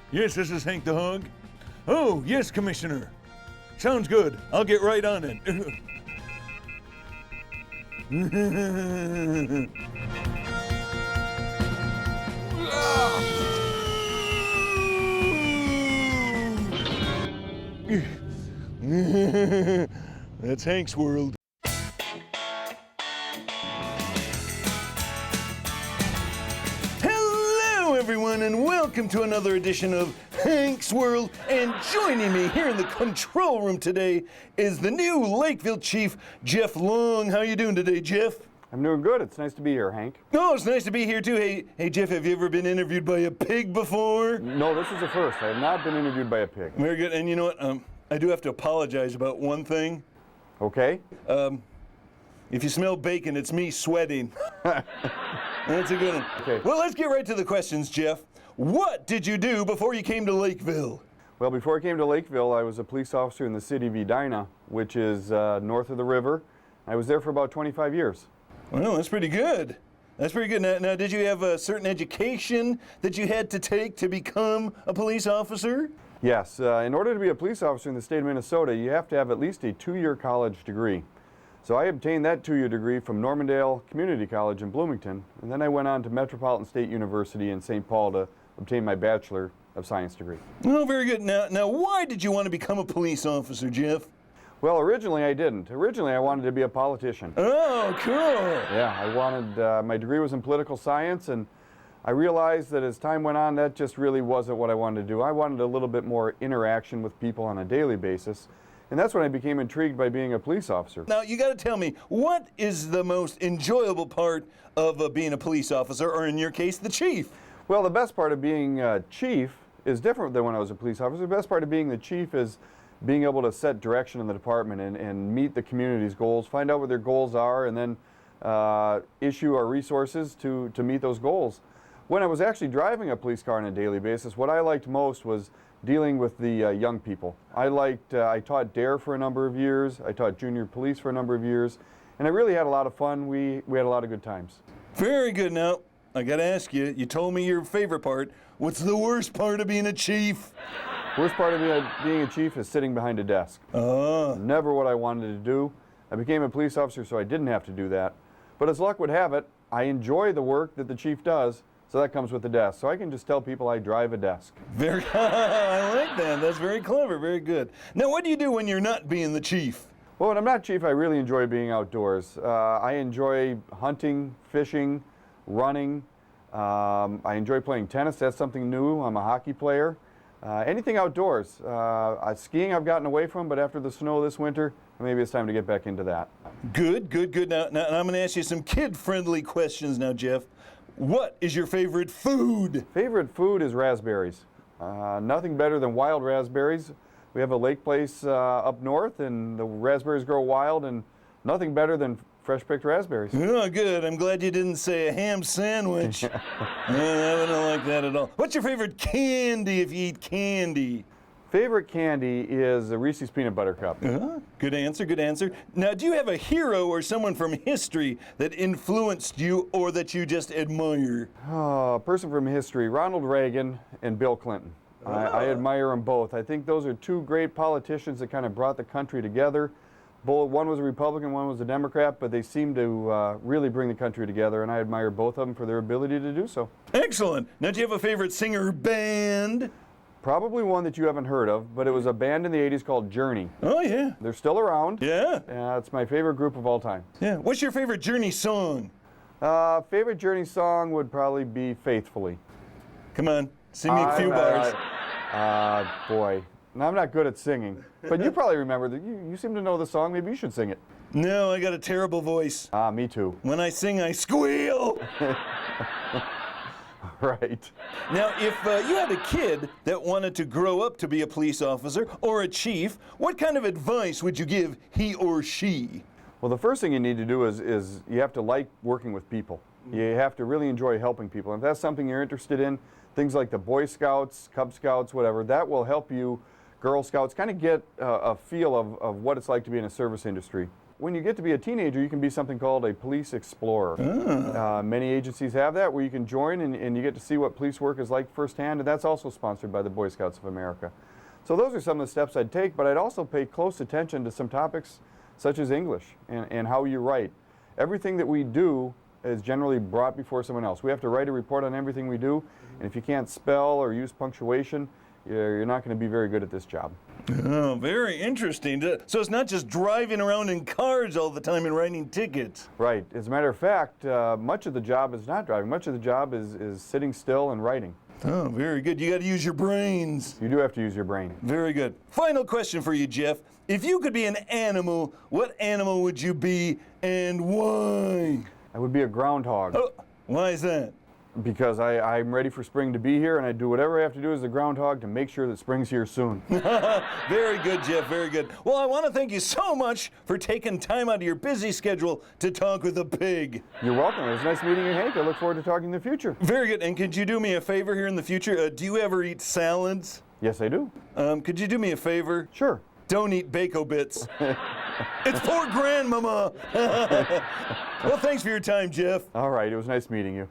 Yes, this is Hank the Hog. Oh, yes, Commissioner. Sounds good. I'll get right on it. That's Hank's world. Hello, everyone, and welcome to another edition of Hank's World. And joining me here in the control room today is the new Lakeville Chief, Jeff Long. How you doing today, Jeff? I'm doing good. It's nice to be here, Hank. Oh, it's nice to be here, too. Hey, Jeff, have you ever been interviewed by a pig before? No, this is the first. I have not been interviewed by a pig. Very good. And you know what? I do have to apologize about one thing. Okay. If you smell bacon, it's me sweating. That's a good one. Okay. Well, let's get right to the questions, Jeff. What did you do before you came to Lakeville? Well, before I came to Lakeville, I was a police officer in the city of Edina, which is north of the river. I was there for about 25 years. Well, that's pretty good. That's pretty good. Now, did you have a certain education that you had to take to become a police officer? Yes. In order to be a police officer in the state of Minnesota, you have to have at least a 2-year college degree. So I obtained that 2-year degree from Normandale Community College in Bloomington, and then I went on to Metropolitan State University in St. Paul to obtain my Bachelor of Science degree. Oh, very good. Now, why did you want to become a police officer, Jeff? Well, originally I didn't. Originally I wanted to be a politician. Oh, cool. Yeah, I wanted, my degree was in political science, and I realized that as time went on, that just really wasn't what I wanted to do. I wanted a little bit more interaction with people on a daily basis, and that's when I became intrigued by being a police officer. Now, you got to tell me, what is the most enjoyable part of being a police officer, or in your case, the chief? Well, the best part of being chief is different than when I was a police officer. The best part of being the chief is being able to set direction in the department and meet the community's goals, find out what their goals are, and then issue our resources to meet those goals. When I was actually driving a police car on a daily basis, what I liked most was dealing with the young people. I taught DARE for a number of years, I taught junior police for a number of years, and I really had a lot of fun. We had a lot of good times. Very good. Now, I got to ask you, you told me your favorite part. What's the worst part of being a chief? Worst part of being a chief is sitting behind a desk. Never what I wanted to do. I became a police officer so I didn't have to do that. But as luck would have it, I enjoy the work that the chief does, so that comes with the desk. So I can just tell people I drive a desk. Very, I like that. That's very clever, very good. Now, what do you do when you're not being the chief? Well, when I'm not chief, I really enjoy being outdoors. I enjoy hunting, fishing, running. I enjoy playing tennis. That's something new. I'm a hockey player. Anything outdoors. Skiing I've gotten away from, but after the snow this winter, maybe it's time to get back into that. Good. Now I'm going to ask you some kid-friendly questions now, Jeff. What is your favorite food? Favorite food is raspberries. Nothing better than wild raspberries. We have a lake place up north, and the raspberries grow wild, and nothing better than fresh-picked raspberries. Oh, good. I'm glad you didn't say a ham sandwich. I don't like that at all. What's your favorite candy if you eat candy? Favorite candy is a Reese's Peanut Butter Cup. Good answer. Now, do you have a hero or someone from history that influenced you or that you just admire? A person from history, Ronald Reagan and Bill Clinton. I admire them both. I think those are two great politicians that kind of brought the country together. One was a Republican, one was a Democrat, but they seemed to really bring the country together, and I admire both of them for their ability to do so. Excellent. Now, do you have a favorite singer or band? Probably one that you haven't heard of, but it was a band in the 80s called Journey. Oh, yeah. They're still around. Yeah. It's my favorite group of all time. Yeah. What's your favorite Journey song? Favorite Journey song would probably be Faithfully. Come on, sing me a few bars. Boy. Now, I'm not good at singing, but you probably remember that. You seem to know the song. Maybe you should sing it. No, I got a terrible voice. Me too. When I sing, I squeal. Right. Now, if you had a kid that wanted to grow up to be a police officer or a chief, what kind of advice would you give he or she? Well, the first thing you need to do is you have to like working with people. You have to really enjoy helping people. And if that's something you're interested in, things like the Boy Scouts, Cub Scouts, whatever, that will help you, Girl Scouts, kind of get a feel of what it's like to be in a service industry. when you get to be a teenager, you can be something called a police explorer. Many agencies have that, where you can join and you get to see what police work is like firsthand, and that's also sponsored by the Boy Scouts of America. So those are some of the steps I'd take, but I'd also pay close attention to some topics such as English and how you write. Everything that we do is generally brought before someone else. We have to write a report on everything we do, and if you can't spell or use punctuation, you're not going to be very good at this job. Oh, very interesting. So it's not just driving around in cars all the time and writing tickets. Right. As a matter of fact, much of the job is not driving. Much of the job is sitting still and writing. Oh, very good. You got to use your brains. You do have to use your brain. Very good. Final question for you, Jeff. If you could be an animal, what animal would you be and why? I would be a groundhog. Oh, why is that? Because I'm ready for spring to be here, and I do whatever I have to do as a groundhog to make sure that spring's here soon. Very good, Jeff, very good. Well, I want to thank you so much for taking time out of your busy schedule to talk with a pig. You're welcome. It was nice meeting you, Hank. I look forward to talking in the future. Very good. And could you do me a favor here in the future? Do you ever eat salads? Yes, I do. Could you do me a favor? Sure. Don't eat Bako Bits. It's for Grandmama. Well, thanks for your time, Jeff. All right. It was nice meeting you.